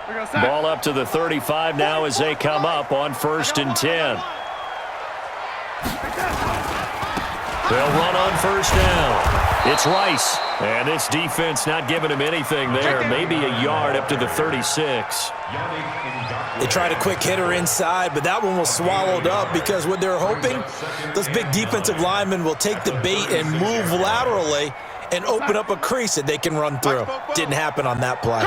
Ball up to the 35 now as they come up on 1st and 10. They'll run on 1st down. It's Rice. And this defense not giving him anything there. Maybe a yard up to the 36. They tried a quick hitter inside, but that one was swallowed up because what they're hoping, those big defensive linemen will take the bait and move laterally and open up a crease that they can run through. Didn't happen on that play.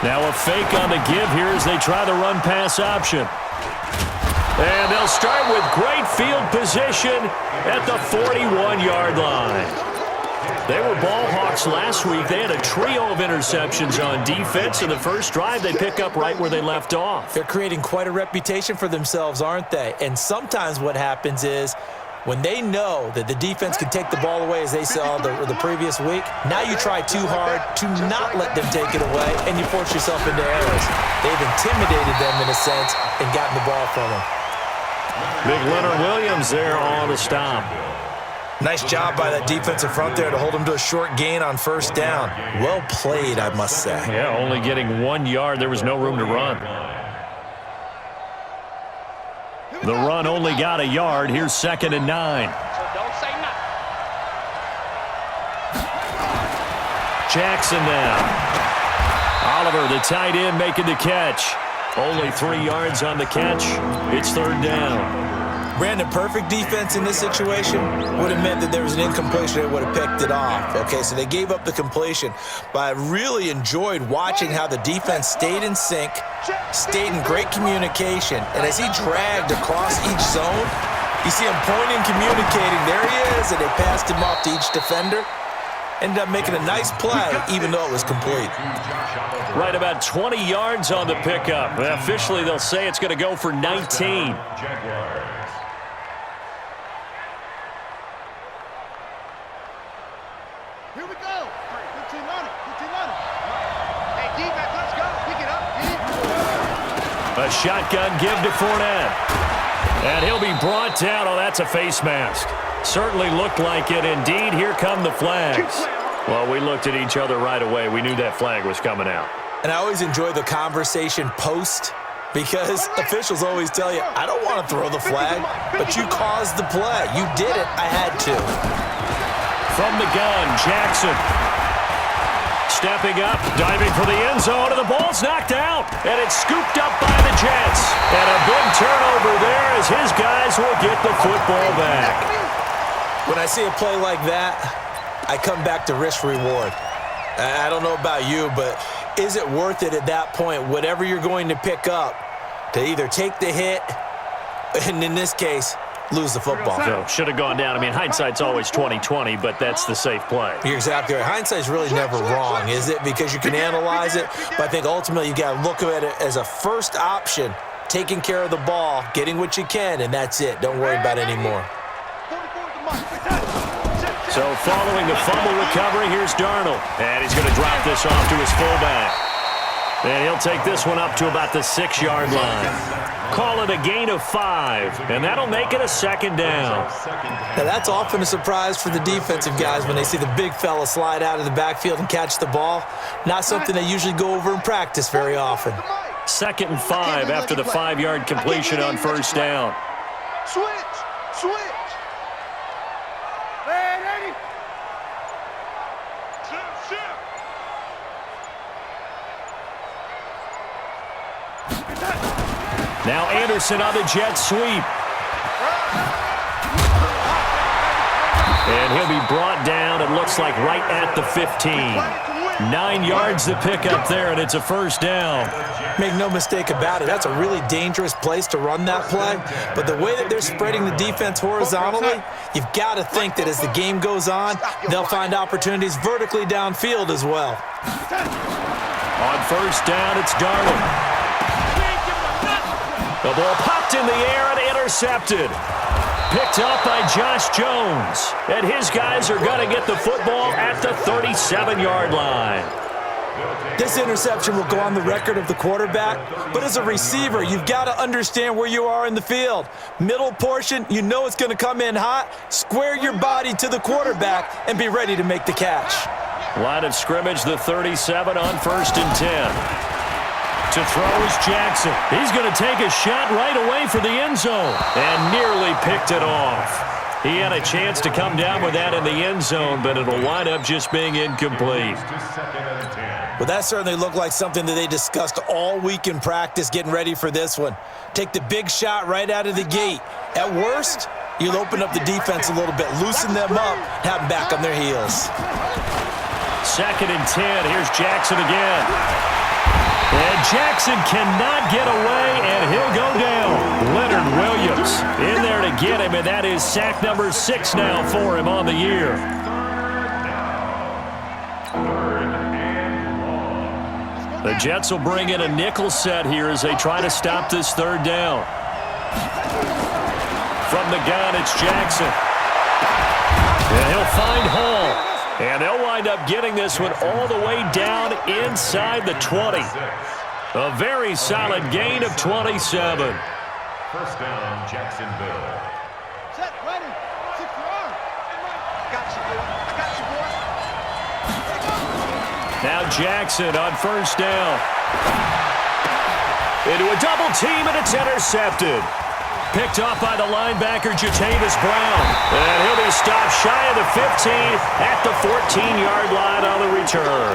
Now a fake on the give here as they try the run-pass option. And they'll start with great field position at the 41-yard line. They were ball hawks last week. They had a trio of interceptions on defense. In the first drive, they pick up right where they left off. They're creating quite a reputation for themselves, aren't they? And sometimes what happens is when they know that the defense can take the ball away, as they saw the previous week, now you try too hard to not let them take it away, and you force yourself into errors. They've intimidated them in a sense and gotten the ball from them. Big Leonard Williams there on the stop. Nice job by that defensive front there to hold him to a short gain on 1st down. Well played, I must say. Yeah, only getting 1 yard. There was no room to run. The run only got a yard. Here's 2nd and 9. Jackson now. Oliver, the tight end, making the catch. Only 3 yards on the catch. It's 3rd down. Brandon, perfect defense in this situation would have meant that there was an incompletion that would have picked it off. Okay, so they gave up the completion. But I really enjoyed watching how the defense stayed in sync, stayed in great communication. And as he dragged across each zone, you see him pointing, communicating. There he is, and they passed him off to each defender. Ended up making a nice play, even though it was complete. Right about 20 yards on the pickup. Officially, they'll say it's going to go for 19. Here we go. 15 on it. 15 on it. Hey, D-back, let's go. Pick it up, D. A shotgun give to Fournette. And he'll be brought down. Oh, that's a face mask. Certainly looked like it. Indeed, here come the flags. Well, we looked at each other right away. We knew that flag was coming out. And I always enjoy the conversation post because officials always tell you, I don't want to throw the flag, but you caused the play. You did it. I had to. From the gun, Jackson. Stepping up, diving for the end zone, and the ball's knocked out. And it's scooped up by the Jets. And a big turnover there as his guys will get the football back. When I see a play like that, I come back to risk-reward. I don't know about you, but is it worth it at that point, whatever you're going to pick up, to either take the hit, and in this case, lose the football? So, should have gone down. I mean, hindsight's always 20/20, but that's the safe play. You're exactly right. Hindsight's really never wrong, is it? Because you can analyze it, but I think ultimately you got to look at it as a first option, taking care of the ball, getting what you can, and that's it. Don't worry about it anymore. So following the fumble recovery, here's Darnold. And he's going to drop this off to his fullback. And he'll take this one up to about the 6-yard line. Call it a gain of 5, and that'll make it a 2nd down. Now that's often a surprise for the defensive guys when they see the big fella slide out of the backfield and catch the ball. Not something they usually go over in practice very often. 2nd and 5 after the 5-yard completion on 1st down. Switch. Now Anderson on the jet sweep. And he'll be brought down, it looks like, right at the 15. 9 yards to pick up there, and it's a 1st down. Make no mistake about it, that's a really dangerous place to run that play. But the way that they're spreading the defense horizontally, you've got to think that as the game goes on, they'll find opportunities vertically downfield as well. On 1st down, it's Darnold. The ball popped in the air and intercepted. Picked up by Josh Jones. And his guys are going to get the football at the 37-yard line. This interception will go on the record of the quarterback, but as a receiver, you've got to understand where you are in the field. Middle portion, you know it's going to come in hot. Square your body to the quarterback and be ready to make the catch. Line of scrimmage, the 37 on 1st and 10. To throw is Jackson. He's going to take a shot right away for the end zone and nearly picked it off. He had a chance to come down with that in the end zone, but it'll wind up just being incomplete. Well, that certainly looked like something that they discussed all week in practice getting ready for this one. Take the big shot right out of the gate. At worst, you'll open up the defense a little bit, loosen them up, have them back on their heels. 2nd and 10. Here's Jackson again. And Jackson cannot get away, and he'll go down. Leonard Williams in there to get him, and that is sack number 6 now for him on the year. The Jets will bring in a nickel set here as they try to stop this 3rd down. From the gun, it's Jackson. And he'll find Hall. And they'll wind up getting this one all the way down inside the 20. A very solid gain of 27. 1st down, Jacksonville. Set, ready. 6 yard. Got you, boy. I got you, boy. Now Jackson on 1st down. Into a double team, and it's intercepted. Picked off by the linebacker, Jatavis Brown. And he'll be stopped shy of the 15 at the 14-yard line on the return.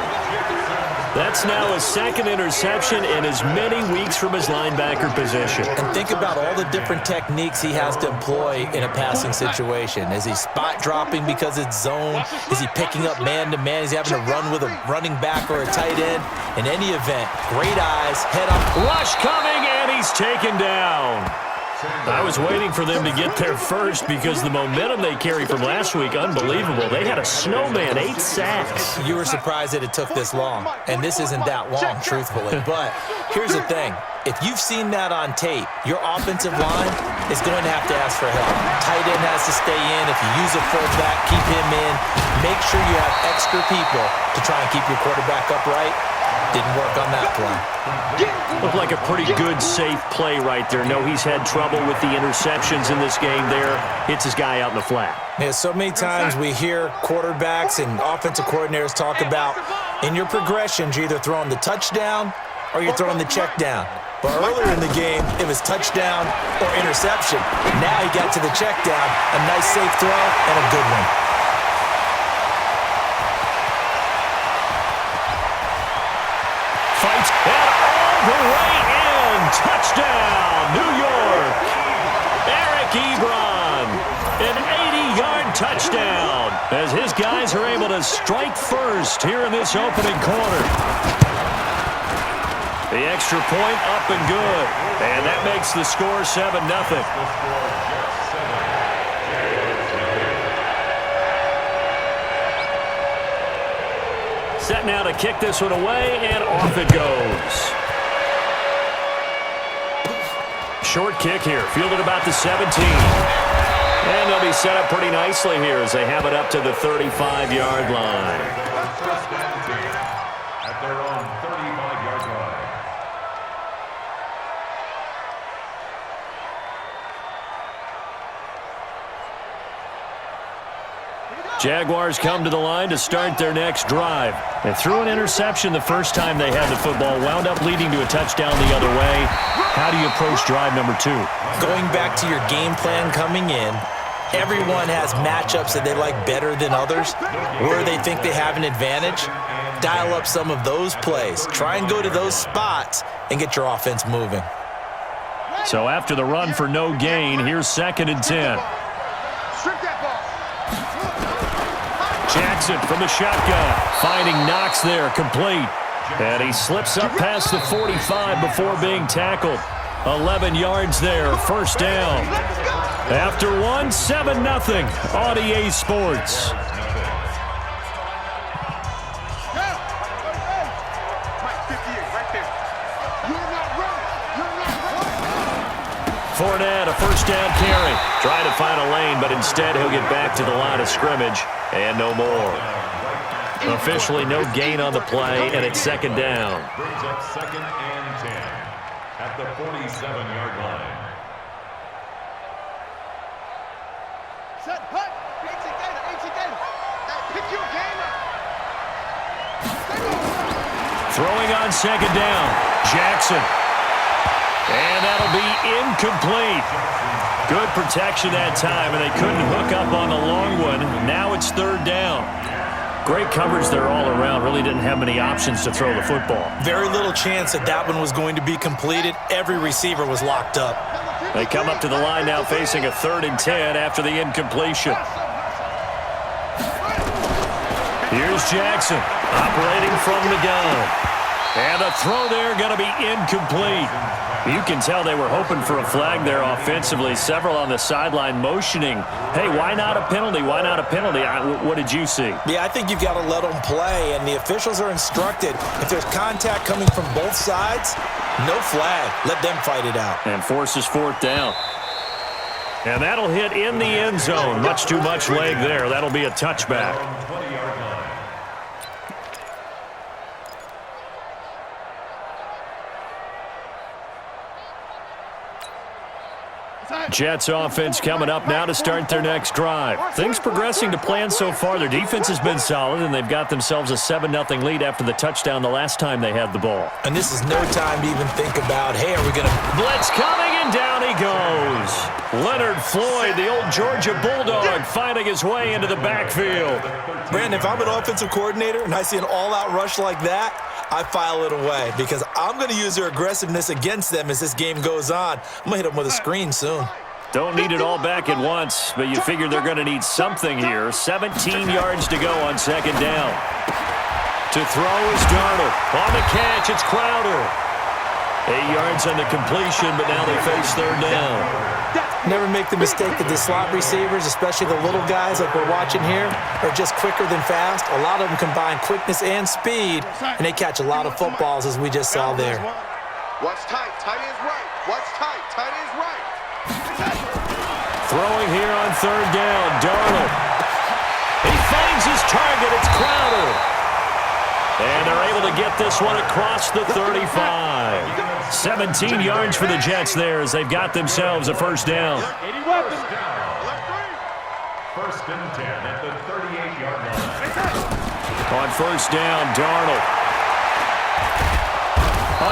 That's now his 2nd interception in as many weeks from his linebacker position. And think about all the different techniques he has to employ in a passing situation. Is he spot dropping because it's zone? Is he picking up man-to-man? Is he having to run with a running back or a tight end? In any event, great eyes, head up. Rush coming, and he's taken down. I was waiting for them to get there first because the momentum they carry from last week, unbelievable. They had a snowman, 8 sacks. You were surprised that it took this long, and this isn't that long, truthfully. But here's the thing. If you've seen that on tape, your offensive line is going to have to ask for help. Tight end has to stay in. If you use a fullback, keep him in. Make sure you have extra people to try and keep your quarterback upright. Didn't work on that play. Looked like a pretty good, safe play right there. No, he's had trouble with the interceptions in this game there. Hits his guy out in the flat. Yeah, so many times we hear quarterbacks and offensive coordinators talk about in your progressions, you're either throwing the touchdown or you're throwing the check down. But earlier in the game, it was touchdown or interception. Now he got to the check down, a nice safe throw and a good one. Fights and all the way in. Touchdown, New York. Eric Ebron, an 80-yard touchdown as his guys are able to strike first here in this opening quarter. The extra point up and good, and that makes the score 7-0. Set now to kick this one away, and off it goes. Short kick here, fielded about the 17. And they'll be set up pretty nicely here as they have it up to the 35-yard line. At their own 35-yard line. Jaguars come to the line to start their next drive. They threw an interception the first time they had the football, wound up leading to a touchdown the other way. How do you approach drive number 2? Going back to your game plan coming in, everyone has matchups that they like better than others, where they think they have an advantage. Dial up some of those plays. Try and go to those spots and get your offense moving. So after the run for no gain, here's 2nd and 10. Strip that ball. Jackson from the shotgun, finding Knox there, complete. And he slips up past the 45 before being tackled. 11 yards there, first down. After one, 7-0 on EA Sports. Fournette, a first down carry. Trying to find a lane, but instead he'll get back to the line of scrimmage and no more. Officially no gain on the play, and it's second down. Brings up 2nd and 10 at the 47-yard line. Set, hut. AC Gator. Hey, pick your game up. Throwing on second down. Jackson. And that'll be incomplete. Good protection that time, and they couldn't hook up on the long one. Now it's third down. Great coverage there all around. Really didn't have many options to throw the football. Very little chance that one was going to be completed. Every receiver was locked up. They come up to the line now facing a 3rd and 10 after the incompletion. Here's Jackson operating from the gun. And the throw there going to be incomplete. You can tell they were hoping for a flag there offensively. Several on the sideline motioning, hey, why not a penalty? Why not a penalty? What did you see? Yeah, I think you've got to let them play, and the officials are instructed. If there's contact coming from both sides, no flag. Let them fight it out. And forces 4th down. And that'll hit in the end zone. Much too much leg there. That'll be a touchback. 20-yard line. Jets offense coming up now to start their next drive. Things progressing to plan so far. Their defense has been solid, and they've got themselves a 7-0 lead after the touchdown the last time they had the ball. And this is no time to even think about, hey, are we going to... Blitz coming, and down he goes. Leonard Floyd, the old Georgia Bulldog, finding his way into the backfield. Brandon, if I'm an offensive coordinator and I see an all-out rush like that, I file it away because I'm going to use their aggressiveness against them as this game goes on. I'm going to hit them with a screen soon. Don't need it all back at once, but you figure they're going to need something here. 17 yards to go on second down. To throw is Darnold. On the catch, it's Crowder. 8 yards on the completion, but now they face third down. Never make the mistake that the slot receivers, especially the little guys like we're watching here, are just quicker than fast. A lot of them combine quickness and speed, and they catch a lot of footballs, as we just saw there. Watch tight. Tight end's right. Watch tight. Tight end's right. Throwing here on third down, Darnold. He finds his target. It's Crowder. And they're able to get this one across the 35. 17 yards for the Jets there as they've got themselves a first down. First and 10 at the 38-yard line. On first down, Darnold.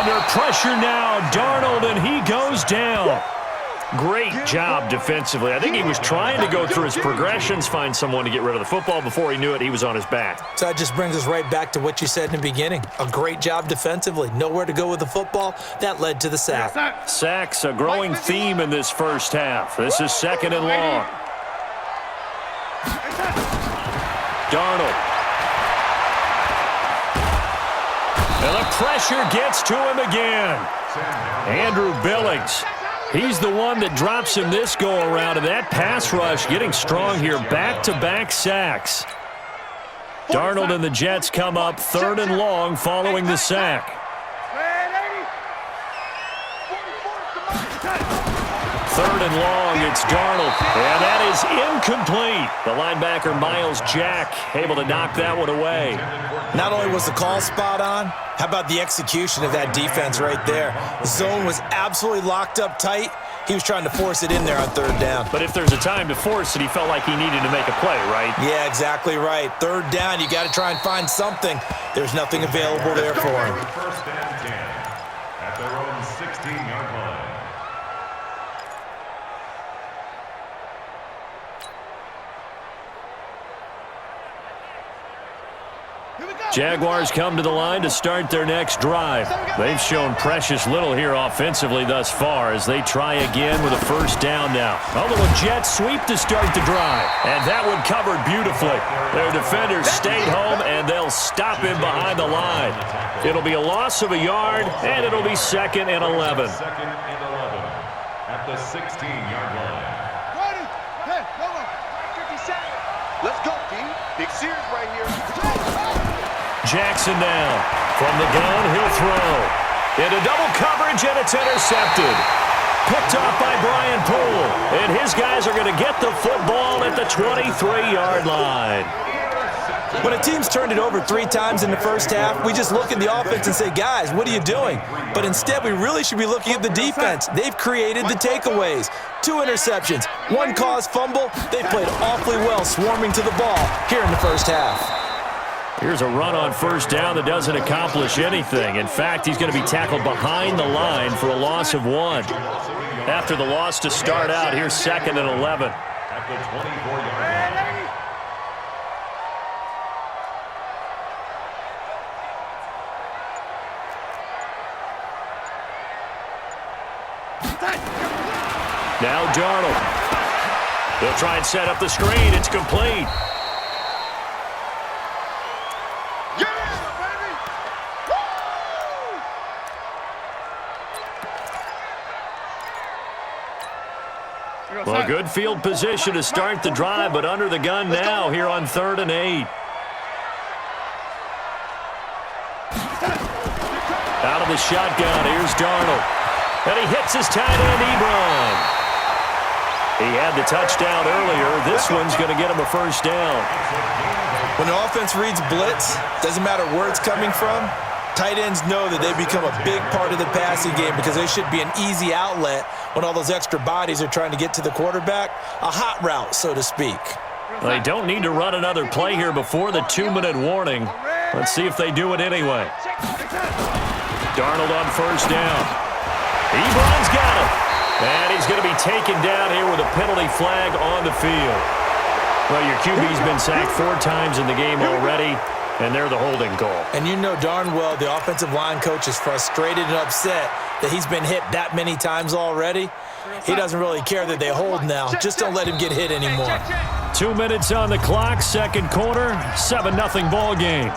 Under pressure now, Darnold, and he goes down. Great job defensively. I think he was trying to go through his progressions, find someone to get rid of the football. Before he knew it, he was on his back. So that just brings us right back to what you said in the beginning. A great job defensively. Nowhere to go with the football. That led to the sack. Sacks, a growing theme in this first half. This is second and long. Darnold. And the pressure gets to him again. Andrew Billings. He's the one that drops him this go-around, and that pass rush getting strong here. Back-to-back sacks. Darnold and the Jets come up third and long following the sack. Third and long, it's Darnold, and that is incomplete. The linebacker, Miles Jack, able to knock that one away. Not only was the call spot on, how about the execution of that defense right there? Zone was absolutely locked up tight. He was trying to force it in there on third down. But if there's a time to force it, he felt like he needed to make a play, right? Yeah, exactly right. Third down, you got to try and find something. There's nothing available there for him. First and 10 at their own 16-yard line. Jaguars come to the line to start their next drive. They've shown precious little here offensively thus far as they try again with a first down now. A little jet sweep to start the drive. And that one covered beautifully. Their defenders stayed home, and they'll stop him behind the line. It'll be a loss of a yard, and it'll be second and 11. Second and 11 at the 16-yard line. Ready? Hey, hold on. 57. Let's go, D. Big Sears right here. Jackson now. From the gun, he'll throw. Into double coverage, and it's intercepted. Picked off by Brian Poole. And his guys are going to get the football at the 23-yard line. When a team's turned it over 3 times in the first half, we just look at the offense and say, guys, what are you doing? But instead, we really should be looking at the defense. They've created the takeaways. 2 interceptions, 1 caused fumble. They played awfully well swarming to the ball here in the first half. Here's a run on first down that doesn't accomplish anything. In fact, he's going to be tackled behind the line for a loss of 1. After the loss to start out, here's 2nd and 11. At the 24-yard line. Now Darnold. They'll try and set up the screen. It's complete. Well, good field position to start the drive, but under the gun now here on 3rd and 8. Out of the shotgun, here's Darnold. And he hits his tight end, Ebron. He had the touchdown earlier. This one's going to get him a first down. When the offense reads blitz, doesn't matter where it's coming from, tight ends know that they become a big part of the passing game because they should be an easy outlet when all those extra bodies are trying to get to the quarterback. A hot route, so to speak. They don't need to run another play here before the 2-minute warning. Let's see if they do it anyway. Darnold on first down. Ebron's got him. And he's going to be taken down here with a penalty flag on the field. Well, your QB's been sacked 4 times in the game already, and they're the holding call. And you know darn well the offensive line coach is frustrated and upset that he's been hit that many times already. He doesn't really care that they hold now. Just don't let him get hit anymore. 2 minutes on the clock, 2nd quarter, 7-0 ball game.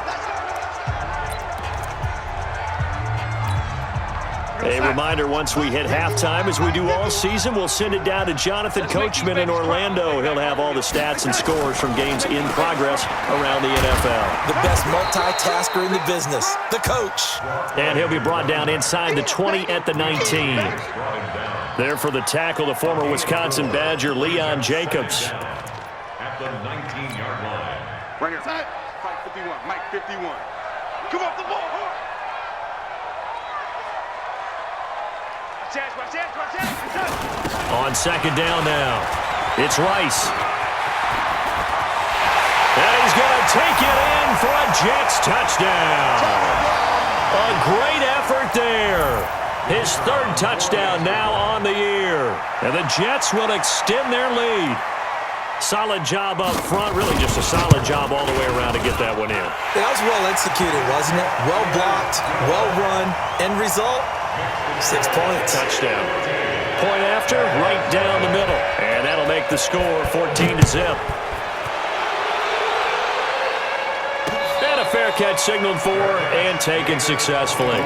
A reminder, once we hit halftime, as we do all season, we'll send it down to Jonathan Coachman in Orlando. He'll have all the stats and scores from games in progress around the NFL. The best multitasker in the business, the coach. And he'll be brought down inside the 20 at the 19. There for the tackle, the former Wisconsin Badger, Leon Jacobs. At the 19-yard line. Right here. Fight 51. Mike 51. Come off the ball. On 2nd down now, it's Rice. And he's going to take it in for a Jets touchdown. A great effort there. His 3rd touchdown now on the year. And the Jets will extend their lead. Solid job up front, really just a solid job all the way around to get that one in. That was well executed, wasn't it? Well blocked, well run. End result, 6 points. Touchdown. Point after, right down the middle. And that'll make the score 14-0. And a fair catch signaled for and taken successfully.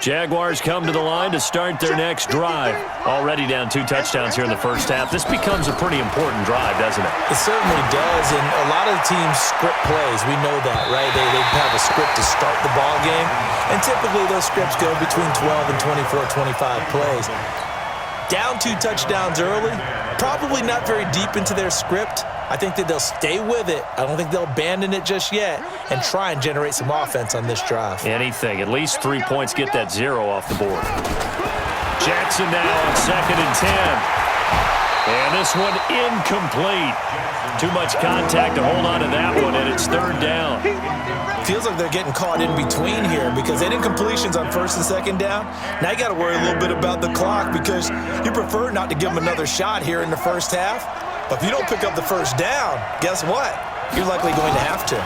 Jaguars come to the line to start their next drive. Already down 2 touchdowns here in the first half. This becomes a pretty important drive, doesn't it? It certainly does, and a lot of the teams script plays. We know that, right? They have a script to start the ball game, and typically those scripts go between 12 and 24, 25 plays. Down 2 touchdowns early, probably not very deep into their script. I think that they'll stay with it. I don't think they'll abandon it just yet and try and generate some offense on this drive. Anything. At least 3 points. Get that 0 off the board. Jackson now on 2nd and 10. And this one incomplete. Too much contact to hold on to that one, and it's 3rd down. Feels like they're getting caught in between here because they did incompletions on 1st and 2nd down. Now you got to worry a little bit about the clock because you prefer not to give them another shot here in the first half. But if you don't pick up the first down, guess what? You're likely going to have to.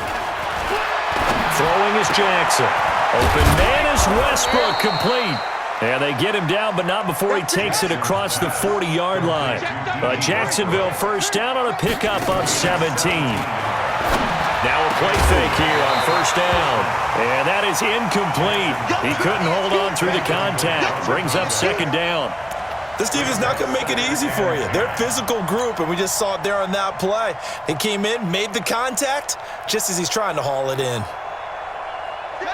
Throwing is Jackson. Open man is Westbrook, complete. And they get him down, but not before he takes it across the 40-yard line. Jacksonville first down on a pickup of 17. Now a play fake here on first down. And that is incomplete. He couldn't hold on through the contact. Brings up 2nd down. This defense is not going to make it easy for you. They're a physical group, and we just saw it there on that play. He came in, made the contact, just as he's trying to haul it in.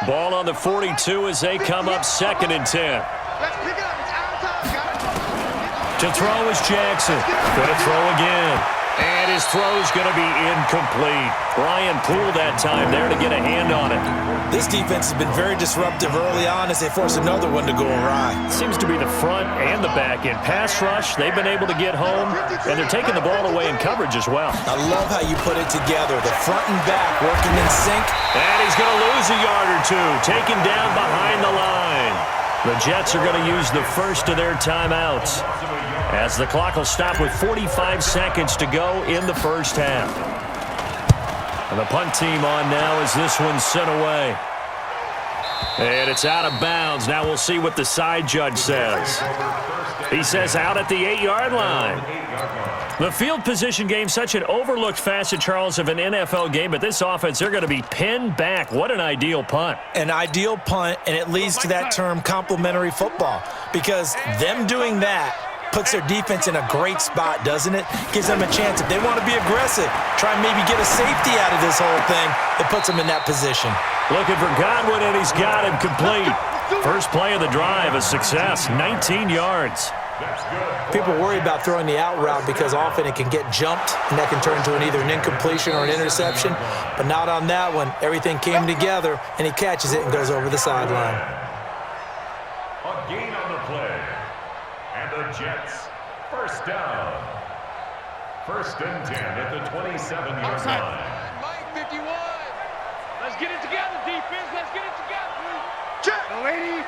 Ball on the 42 as they come up 2nd and 10. Let's pick it up. It's out of time, guys. To throw is Jackson. Going to throw again. And his throw is going to be incomplete. Brian Poole that time there to get a hand on it. This defense has been very disruptive early on as they force another one to go awry. Seems to be the front and the back end. Pass rush, they've been able to get home, and they're taking the ball away in coverage as well. I love how you put it together. The front and back working in sync. And he's going to lose a yard or two. Taken down behind the line. The Jets are going to use the first of their timeouts, as the clock will stop with 45 seconds to go in the first half. And the punt team on now as this one's sent away. And it's out of bounds. Now we'll see what the side judge says. He says out at the 8-yard line. The field position game, such an overlooked facet, Charles, of an NFL game, but this offense, they're going to be pinned back. What an ideal punt. An ideal punt, and it leads to that term complementary football, because them doing that puts their defense in a great spot, doesn't it? Gives them a chance. If they want to be aggressive, try and maybe get a safety out of this whole thing, it puts them in that position. Looking for Godwin, and he's got him complete. First play of the drive, a success, 19 yards. People worry about throwing the out route because often it can get jumped, and that can turn into either an incompletion or an interception, but not on that one. Everything came together, and he catches it and goes over the sideline. A gain on the play. And the Jets, first down. 1st and 10 at the 27-yard line. Mike, 51. Let's get it together, defense. Let's get it together. Check. Lady.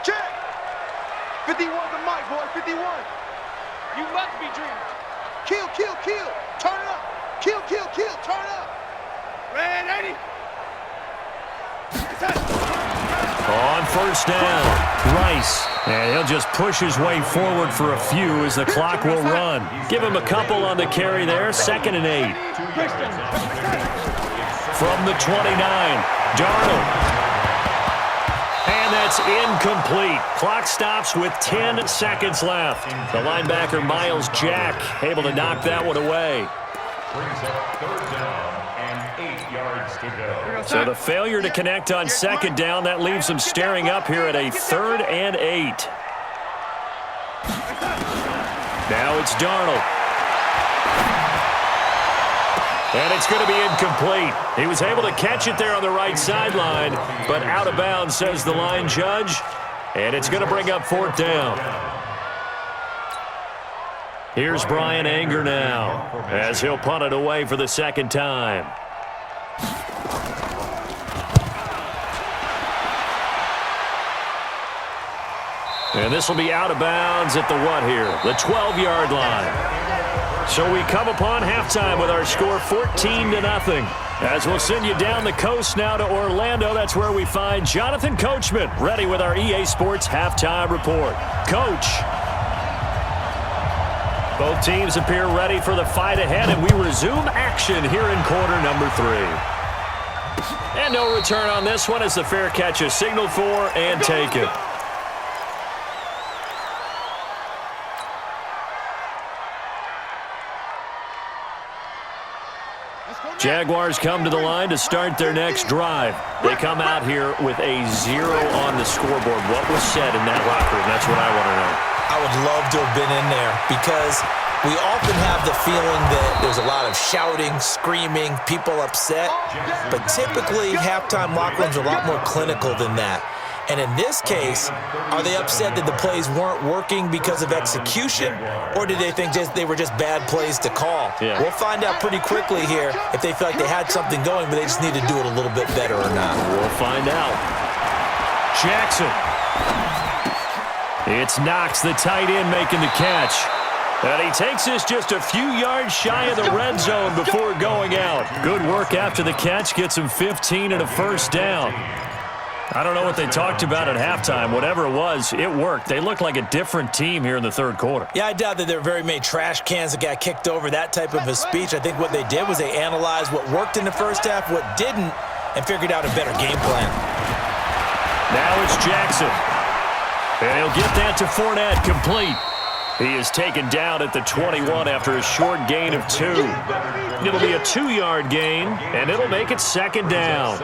Check. 51 to Mike, boy. 51. You must be dreaming. Kill, kill, kill. Turn it up. Kill, kill, kill. Turn it up. Red 80. On first down, Rice. And he'll just push his way forward for a few as the clock will run. Give him a couple on the carry there, 2nd and 8. From the 29, Darnold. And that's incomplete. Clock stops with 10 seconds left. The linebacker, Miles Jack, able to knock that one away. Brings up 3rd down and 8 yards to go. So the failure to connect on 2nd down, that leaves them staring up here at a 3rd and 8. Now it's Darnold. And it's going to be incomplete. He was able to catch it there on the right sideline, but out of bounds, says the line judge. And it's going to bring up 4th down. Here's Brian Anger now, as he'll punt it away for the 2nd time. And this will be out of bounds at the what here? The 12-yard line. So we come upon halftime with our score 14-0. As we'll send you down the coast now to Orlando, that's where we find Jonathan Coachman ready with our EA Sports halftime report. Coach. Both teams appear ready for the fight ahead, and we resume action here in quarter number 3. And no return on this one as the fair catch is signaled for and taken. Jaguars come to the line to start their next drive. They come out here with a 0 on the scoreboard. What was said in that locker room? That's what I want to know. I would love to have been in there because we often have the feeling that there's a lot of shouting, screaming, people upset. But typically, halftime locker rooms are a lot more clinical than that. And in this case, are they upset that the plays weren't working because of execution, or did they think they were just bad plays to call? Yeah. We'll find out pretty quickly here if they feel like they had something going, but they just need to do it a little bit better or not. We'll find out. Jackson. It's Knox, the tight end, making the catch. And he takes this just a few yards shy of the red zone before going out. Good work after the catch, gets him 15 and a first down. I don't know what they talked about at halftime. Whatever it was, it worked. They looked like a different team here in the third quarter. Yeah, I doubt that there were very many trash cans that got kicked over, that type of a speech. I think what they did was they analyzed what worked in the first half, what didn't, and figured out a better game plan. Now it's Jackson. And he'll get that to Fournette, complete. He is taken down at the 21 after a short gain of 2. It'll be a 2-yard gain, and it'll make it second down.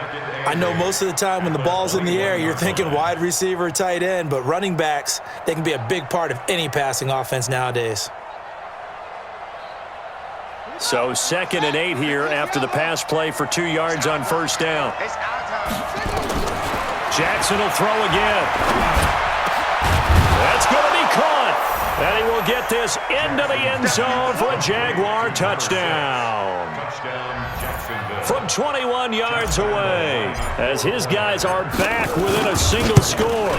I know most of the time when the ball's in the air, you're thinking wide receiver, tight end, but running backs, they can be a big part of any passing offense nowadays. So 2nd and 8 here after the pass play for 2 yards on first down. Jackson will throw again. That's going to be caught. And he will get this into the end zone for a Jaguar touchdown. From 21 yards away, as his guys are back within a single score.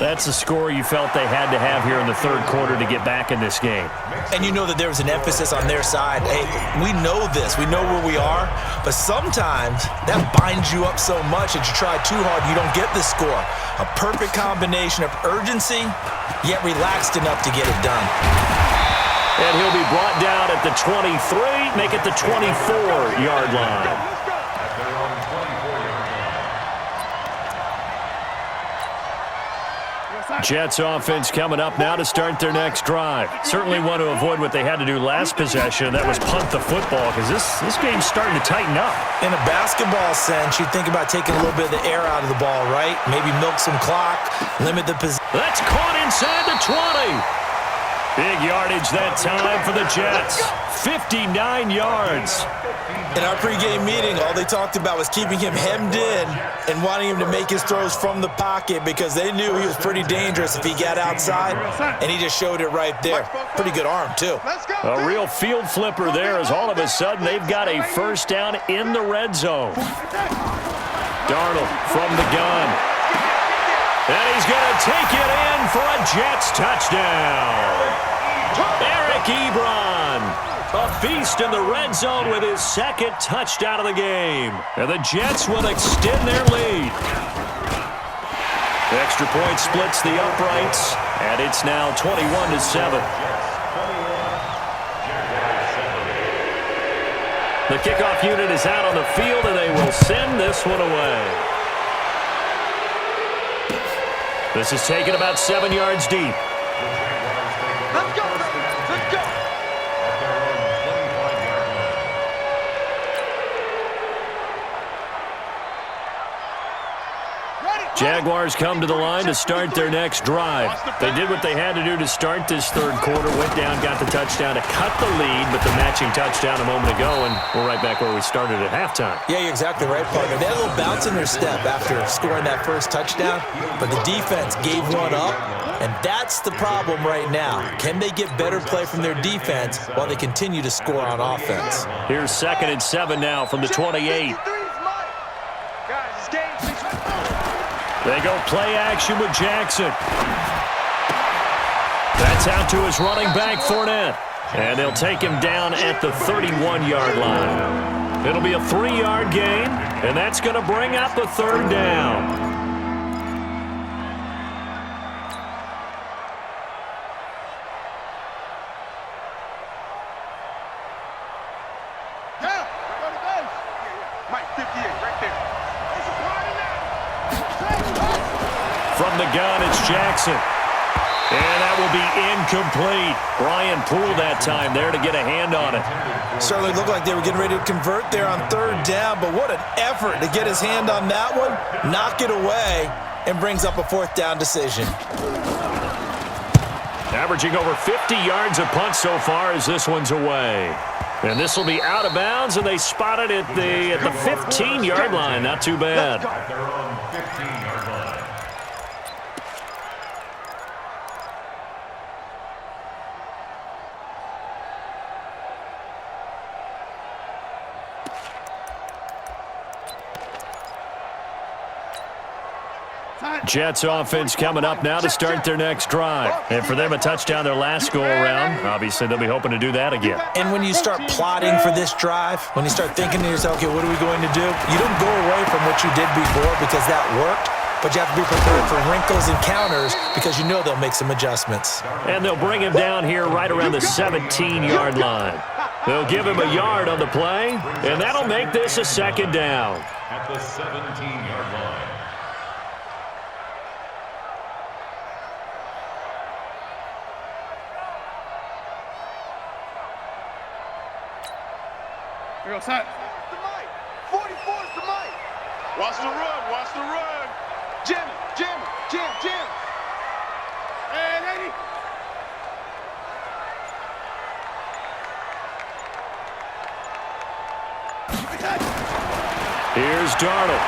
That's the score you felt they had to have here in the third quarter to get back in this game. And you know that there was an emphasis on their side. Hey, we know this. We know where we are. But sometimes that binds you up so much that you try too hard, you don't get the score. A perfect combination of urgency, yet relaxed enough to get it done. And he'll be brought down at the 23, make it the 24-yard line. Jets offense coming up now to start their next drive. Certainly want to avoid what they had to do last possession. That was punt the football, because this game's starting to tighten up. In a basketball sense, you think about taking a little bit of the air out of the ball, right? Maybe milk some clock, limit the position. That's caught inside the 20. Big yardage that time for the Jets. 59 yards. In our pregame meeting, all they talked about was keeping him hemmed in and wanting him to make his throws from the pocket because they knew he was pretty dangerous if he got outside, and he just showed it right there. Pretty good arm, too. A real field flipper there as all of a sudden they've got a first down in the red zone. Darnold from the gun. And he's going to take it in for a Jets touchdown. Eric Ebron, a beast in the red zone with his second touchdown of the game. And the Jets will extend their lead. The extra point splits the uprights, and it's now 21-7. The kickoff unit is out on the field, and they will send this one away. This is taken about 7 yards deep. Let's go! Let's go! Jaguars come to the line to start their next drive. They did what they had to do to start this third quarter, went down, got the touchdown to cut the lead, but the matching touchdown a moment ago, and we're right back where we started at halftime. Yeah, you're exactly right, partner. They had a little bounce in their step after scoring that first touchdown, but the defense gave one up, and that's the problem right now. Can they get better play from their defense while they continue to score on offense? Here's 2nd and 7 now from the 28. They go play action with Jackson. That's out to his running back, Fournette. And they'll take him down at the 31-yard line. It'll be a 3-yard gain, and that's going to bring up the third down. From the gun, it's Jackson. And that will be incomplete. Brian Poole that time there to get a hand on it. Certainly looked like they were getting ready to convert there on third down, but what an effort to get his hand on that one, knock it away, and brings up a fourth down decision. Averaging over 50 yards a punt so far as this one's away. And this will be out of bounds, and they spot it at the 15-yard line. Not too bad. They're on 15-yard line. Jets offense coming up now to start their next drive. And for them, a touchdown their last go-around. Obviously, they'll be hoping to do that again. And when you start plotting for this drive, when you start thinking to yourself, okay, what are we going to do? You don't go away from what you did before because that worked, but you have to be prepared for wrinkles and counters because you know they'll make some adjustments. And they'll bring him down here right around the 17-yard line. They'll give him a yard on the play, and that'll make this a second down. At the 17-yard line. set. The mic. 44's the mic. Watch the run. Watch the run. Jam, jam, jam, jam. And 80. Here's Darnold.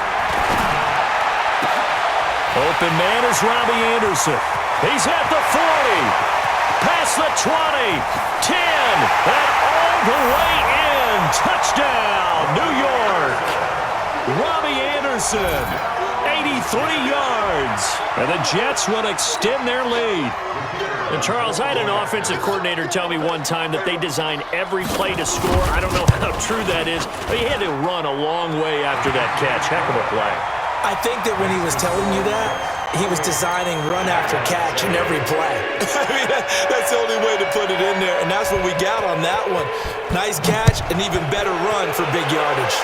Open man is Robbie Anderson. He's at the 40. Past the 20. 10. And all the way in. Touchdown, New York. Robbie Anderson. 83 yards. And the Jets will extend their lead. And Charles, I had an offensive coordinator tell me one time that they design every play to score. I don't know how true that is, but he had to run a long way after that catch. Heck of a play. I think that when he was telling you that, he was designing run after catch in every play. I mean, that's the only way to put it in there, and that's what we got on that one. Nice catch, an even better run for big yardage.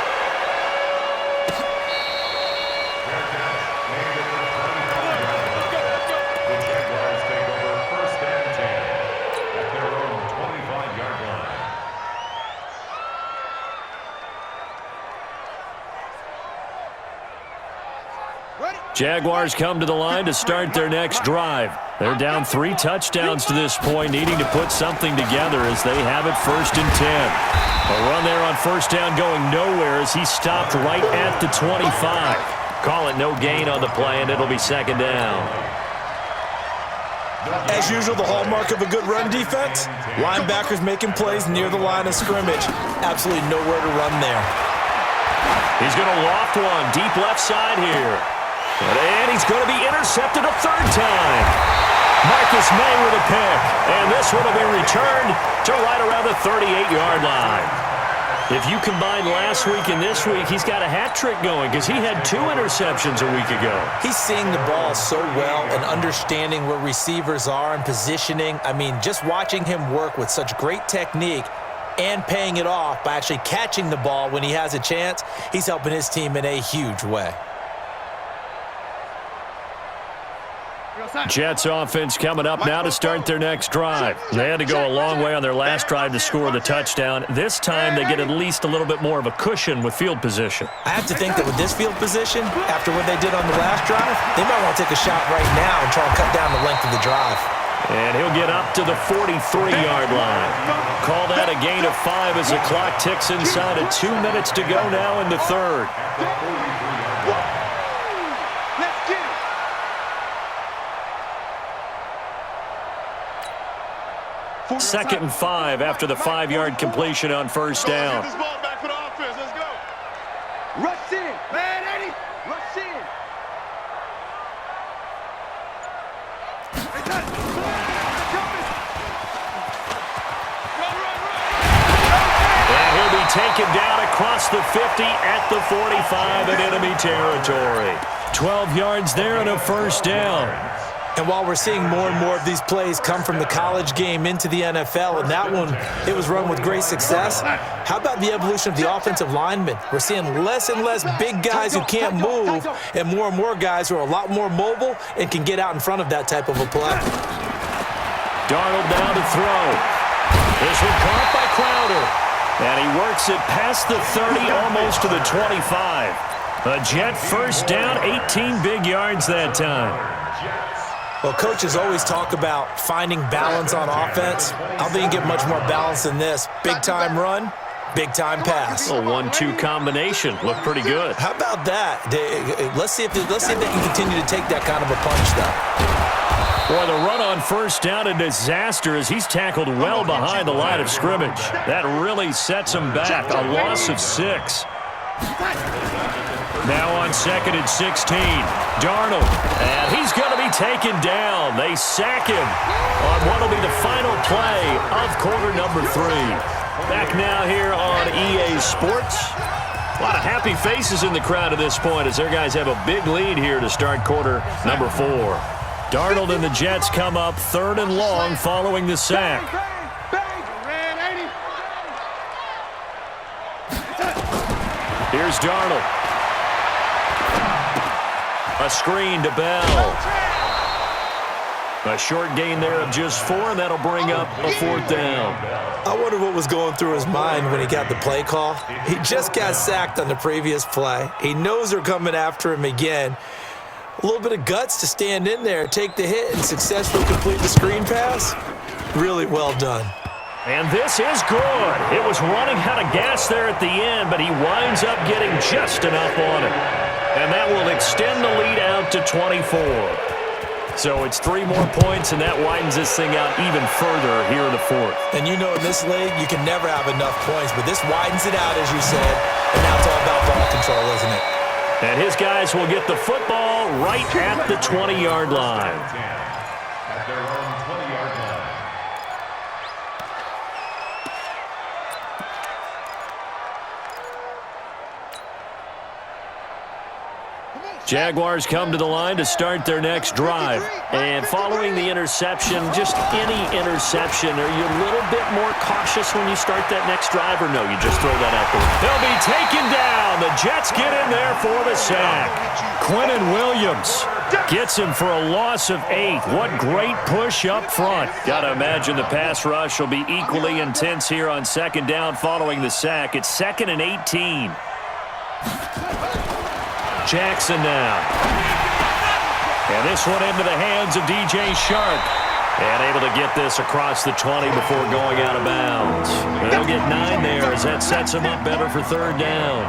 Jaguars come to the line to start their next drive. They're down 3 touchdowns to this point, needing to put something together as they have it 1st and 10. A run there on 1st down going nowhere as he stopped right at the 25. Call it no gain on the play, and it'll be 2nd down. As usual, the hallmark of a good run defense, linebackers making plays near the line of scrimmage. Absolutely nowhere to run there. He's going to loft one deep left side here. And he's going to be intercepted a 3rd time. Marcus May with a pick. And this one will be returned to right around the 38-yard line. If you combine last week and this week, he's got a hat trick going because he had 2 interceptions a week ago. He's seeing the ball so well and understanding where receivers are and positioning. I mean, just watching him work with such great technique and paying it off by actually catching the ball when he has a chance, he's helping his team in a huge way. Jets offense coming up now to start their next drive. They had to go a long way on their last drive to score the touchdown. This time they get at least a little bit more of a cushion with field position. I have to think that with this field position, after what they did on the last drive, they might want to take a shot right now and try and cut down the length of the drive. And he'll get up to the 43-yard line. Call that a gain of 5 as the clock ticks inside of 2 minutes to go now in the 3rd. Second and 5 after the 5-yard completion on 1st down. Get this ball back for the offense. Let's go. Rush in. Man, Eddie. Rush in. And he'll be taken down across the 50 at the 45 in enemy territory. 12 yards there and a 1st down. And while we're seeing more and more of these plays come from the college game into the NFL, and that one, it was run with great success, how about the evolution of the offensive linemen? We're seeing less and less big guys who can't move and more guys who are a lot more mobile and can get out in front of that type of a play. Darnold down to throw. This one caught by Crowder. And he works it past the 30, almost to the 25. A Jet 1st down, 18 big yards that time. Well, coaches always talk about finding balance on offense. I think you get much more balance than this. Big-time run, big-time pass. A 1-2 combination. Looked pretty good. How about that? Let's see if they can continue to take that kind of a punch, though. Boy, the run on 1st down, a disaster as he's tackled well behind the line of scrimmage. That really sets him back. A loss of 6. Now on 2nd and 16, Darnold, and he's going to be taken down. They sack him on what will be the final play of quarter number 3. Back now here on EA Sports. A lot of happy faces in the crowd at this point as their guys have a big lead here to start quarter number 4. Darnold and the Jets come up 3rd and long following the sack. Here's Darnold. A screen to Bell. A short gain there of just 4, and that'll bring up a 4th down. I wonder what was going through his mind when he got the play call. He just got sacked on the previous play. He knows they're coming after him again. A little bit of guts to stand in there, take the hit, and successfully complete the screen pass. Really well done. And this is good. It was running out of gas there at the end, but he winds up getting just enough on it. And that will extend the lead out to 24. So it's 3 more points, and that widens this thing out even further here in the 4th. And you know in this league, you can never have enough points, but this widens it out, as you said, and now it's all about ball control, isn't it? And his guys will get the football right at the 20-yard line. At their own 20-yard line. Jaguars come to the line to start their next drive. And following the interception, just any interception, are you a little bit more cautious when you start that next drive, or no, you just throw that out there? They'll be taken down. The Jets get in there for the sack. Quinnen Williams gets him for a loss of 8. What great push up front. Got to imagine the pass rush will be equally intense here on 2nd down following the sack. It's 2nd and 18. Jackson now. And this one into the hands of DJ Shark. And able to get this across the 20 before going out of bounds. They'll get 9 there as that sets them up better for 3rd down.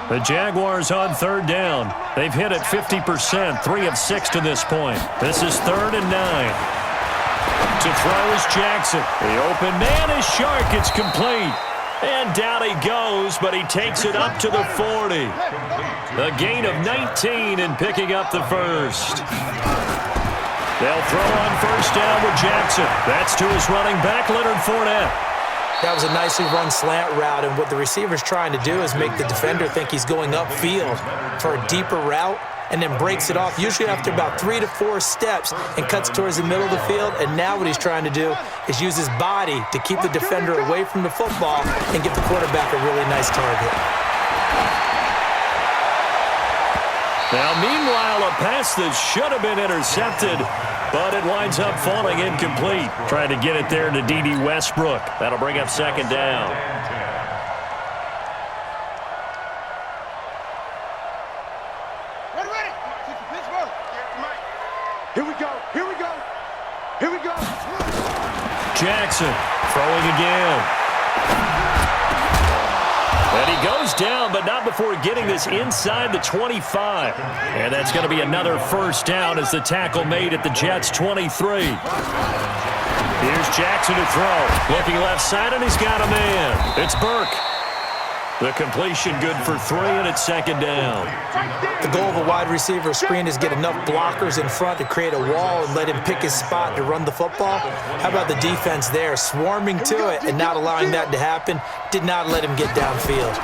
The Jaguars on 3rd down. They've hit it 50%, 3 of 6 to this point. This is 3rd and 9. To throw is Jackson. The open man is Shark. It's complete. And down he goes, but he takes it up to the 40. A gain of 19 in picking up the 1st. They'll throw on 1st down with Jackson. That's to his running back, Leonard Fournette. That was a nicely run slant route, and what the receiver's trying to do is make the defender think he's going upfield for a deeper route, and then breaks it off, usually after about 3 to 4 steps, and cuts towards the middle of the field. And now what he's trying to do is use his body to keep the defender away from the football and give the quarterback a really nice target. Now, meanwhile, a pass that should have been intercepted, but it winds up falling incomplete. Trying to get it there to D.D. Westbrook. That'll bring up 2nd down. Here we go. Here we go. Here we go. Jackson throwing again. And he goes down, but not before getting this inside the 25. And that's going to be another 1st down as the tackle made at the Jets' 23. Here's Jackson to throw. Looking left side, and he's got a man. It's Burke. The completion good for 3, and it's 2nd down. The goal of a wide receiver screen is get enough blockers in front to create a wall and let him pick his spot to run the football. How about the defense there, swarming to it and not allowing that to happen? Did not let him get downfield.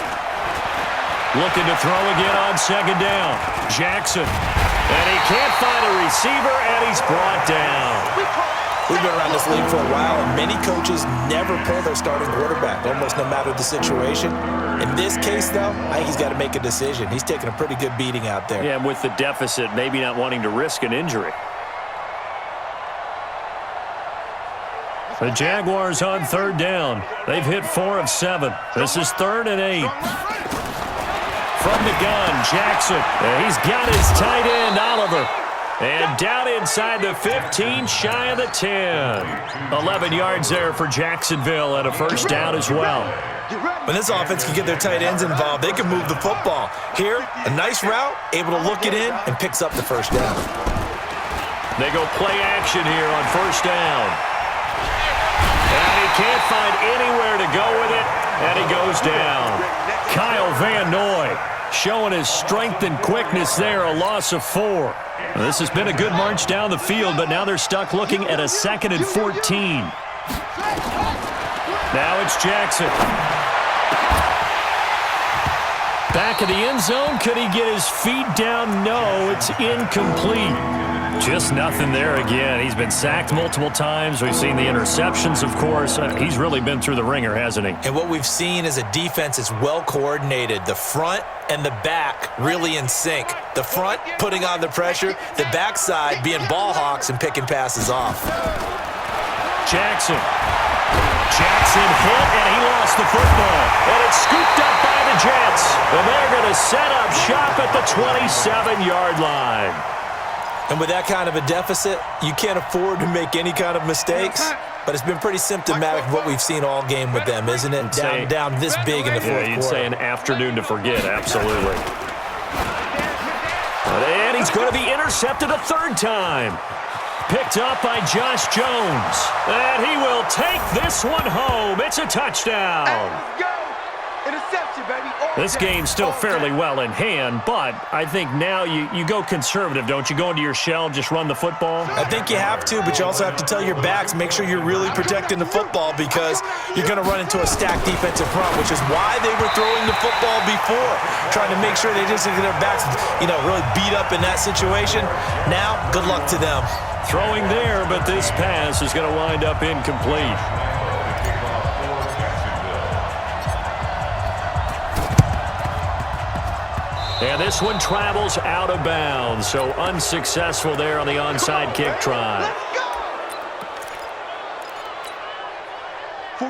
Looking to throw again on 2nd down. Jackson. And he can't find a receiver, and he's brought down. We've been around this league for a while, and many coaches never pull their starting quarterback, almost no matter the situation. In this case, though, I think he's got to make a decision. He's taking a pretty good beating out there. Yeah, and with the deficit, maybe not wanting to risk an injury. The Jaguars on 3rd down. They've hit 4 of 7. This is 3rd and 8. From the gun, Jackson. And he's got his tight end, Oliver. And down inside the 15, shy of the 10. 11 yards there for Jacksonville and a 1st down as well. When this offense can get their tight ends involved, they can move the football. Here, a nice route, able to look it in, and picks up the 1st down. They go play action here on 1st down. And he can't find anywhere to go with it, and he goes down. Kyle Van Noy showing his strength and quickness there, a loss of 4. This has been a good march down the field, but now they're stuck looking at a 2nd and 14. Now it's Jackson. Back of the end zone. Could he get his feet down? No, it's incomplete. Just nothing there again. He's been sacked multiple times. We've seen the interceptions, of course. He's really been through the ringer, hasn't he? And what we've seen is a defense that's well coordinated. The front and the back really in sync. The front putting on the pressure, the backside being ball hawks and picking passes off. Jackson hit, and he lost the football. And it's scooped up by the Jets. And they're going to set up shop at the 27-yard line. And with that kind of a deficit, you can't afford to make any kind of mistakes. But it's been pretty symptomatic of what we've seen all game with them, isn't it? Down this big in the fourth quarter. You'd say an afternoon to forget, absolutely. And he's going to be intercepted a third time. Picked up by Josh Jones. And he will take this one home. It's a touchdown. Let's go. Interception, baby. This game's still fairly well in hand, but I think now you go conservative, don't you? Go into your shell, just run the football? I think you have to, but you also have to tell your backs, make sure you're really protecting the football because you're going to run into a stacked defensive front, which is why they were throwing the football before, trying to make sure they just get their backs, really beat up in that situation. Now, good luck to them. Throwing there, but this pass is going to wind up incomplete. And this one travels out of bounds, so unsuccessful there on the onside kick try.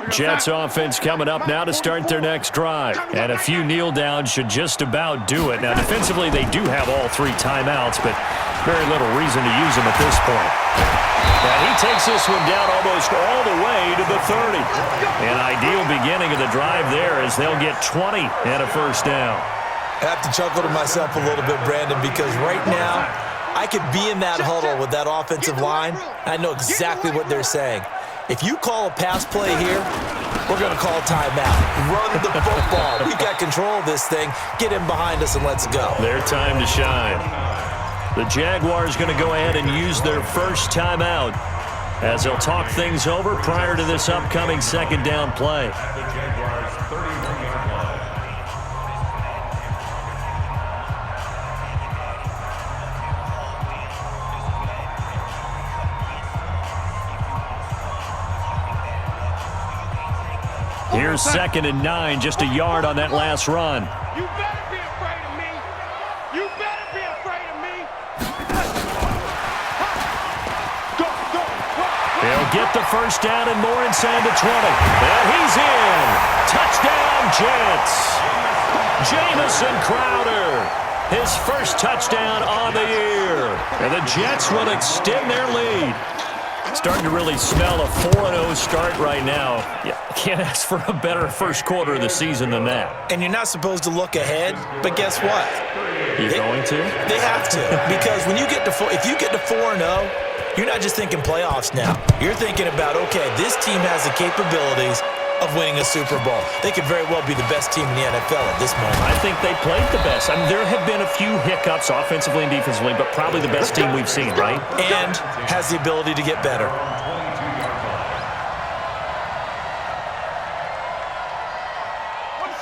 Jets offense coming up now to start their next drive. And a few kneel downs should just about do it. Now, defensively, they do have all three timeouts, but very little reason to use them at this point. And he takes this one down almost all the way to the 30. An ideal beginning of the drive there as they'll get 20 and a first down. I have to chuckle to myself a little bit, Brandon, because right now I could be in that huddle with that offensive line. I know exactly what they're saying. If you call a pass play here, we're going to call timeout. Run the football. We've got control of this thing. Get him behind us and let's go. Their time to shine. The Jaguars going to go ahead and use their first timeout as they'll talk things over prior to this upcoming second down play. Here's 2nd and 9, just a yard on that last run. You better be afraid of me. You better be afraid of me. Go. He'll get the first down and more inside the 20. And he's in. Touchdown, Jets. Jamison Crowder, his first touchdown on the year. And the Jets will extend their lead. Starting to really smell a 4-0 start right now. Yeah, can't ask for a better first quarter of the season than that. And you're not supposed to look ahead, but guess what? You're going to? They have to, because when you get to if you get to 4-0, you're not just thinking playoffs now. You're thinking about, okay, this team has the capabilities of winning a Super Bowl. They could very well be the best team in the NFL at this moment. I think they played the best. I mean, there have been a few hiccups offensively and defensively, but probably the best team we've seen, right? And has the ability to get better.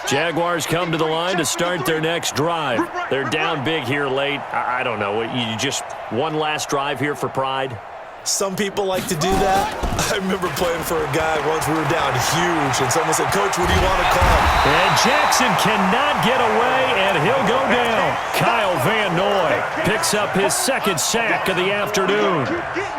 Jaguars come to the line to start their next drive. They're down big here late. I don't know. You just one last drive here for pride? Some people like to do that. I remember playing for a guy once. We were down huge, and someone said, "Coach, what do you want to call?" And Jackson cannot get away, and he'll go down. Kyle Van Noy picks up his second sack of the afternoon.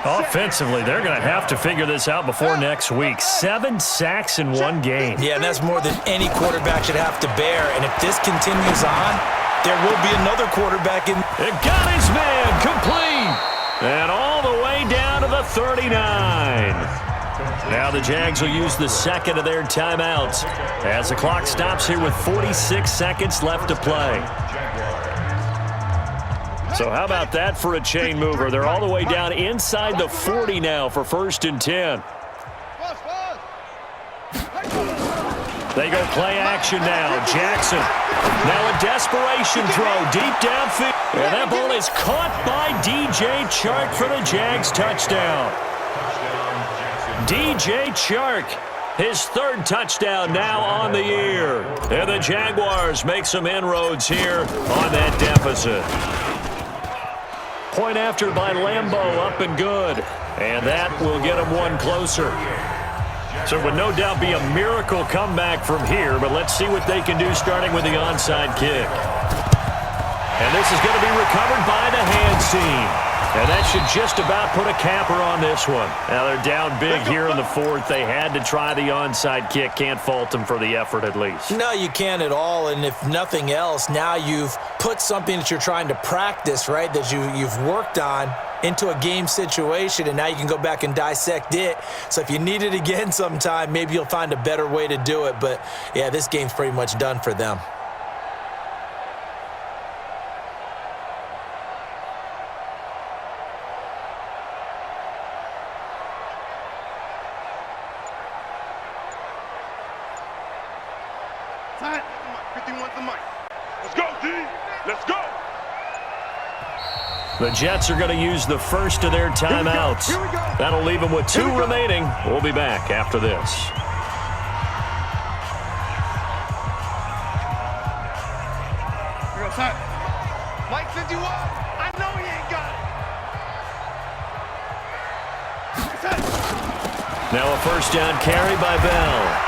Offensively, they're going to have to figure this out before next week. 7 sacks in one game. Yeah, and that's more than any quarterback should have to bear. And if this continues on, there will be another quarterback in. It got his man complete. And all the way down to the 39. Now the Jags will use the second of their timeouts as the clock stops here with 46 seconds left to play. So how about that for a chain mover? They're all the way down inside the 40 now for 1st and 10. They go play action now. Jackson. Now a desperation throw deep downfield. And that ball is caught by DJ Chark for the Jags touchdown. DJ Chark, his 3rd touchdown now on the year. And the Jaguars make some inroads here on that deficit. point after by Lambeau, up and good. And that will get them one closer. So it would no doubt be a miracle comeback from here, but let's see what they can do starting with the onside kick. And this is going to be recovered by the hands team. And that should just about put a capper on this one. Now they're down big here in the fourth. They had to try the onside kick. Can't fault them for the effort at least. No, you can't at all. And if nothing else, now you've put something that you're trying to practice, right, that you've worked on into a game situation, and now you can go back and dissect it. So if you need it again sometime, maybe you'll find a better way to do it. But, yeah, this game's pretty much done for them. The Jets are going to use the first of their timeouts. That'll leave them with 2 remaining. We'll be back after this. Here goes Hunt. Mike 51. I know he ain't got it. Now a first down carry by Bell.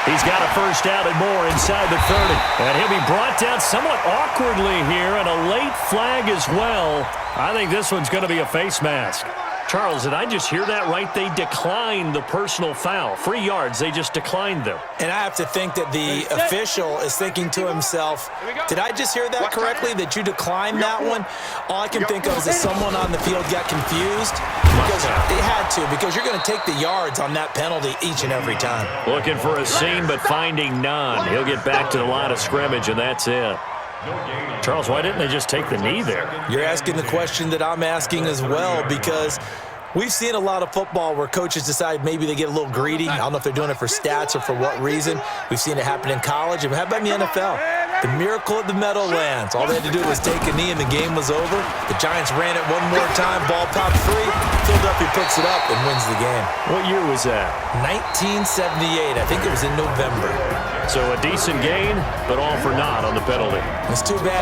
He's got a first down and more inside the 30. And he'll be brought down somewhat awkwardly here, and a late flag as well. I think this one's going to be a face mask. Charles, did I just hear that right? They declined the personal foul. 3 yards, they just declined them. And I have to think that the official is thinking to himself, did I just hear that correctly, that you declined that one? All I can think of is that someone on the field got confused. Because they had to, because you're going to take the yards on that penalty each and every time. Looking for a seam, but finding none. He'll get back to the line of scrimmage, and that's it. Charles, why didn't they just take the knee there? You're asking the question that I'm asking as well, because we've seen a lot of football where coaches decide maybe they get a little greedy. I don't know if they're doing it for stats or for what reason. We've seen it happen in college. And how about in the NFL? The miracle at the Meadowlands. All they had to do was take a knee and the game was over. The Giants ran it one more time. Ball popped free. Philadelphia picks it up and wins the game. What year was that? 1978. I think it was in November. So a decent gain, but all for naught on the penalty. It's too bad.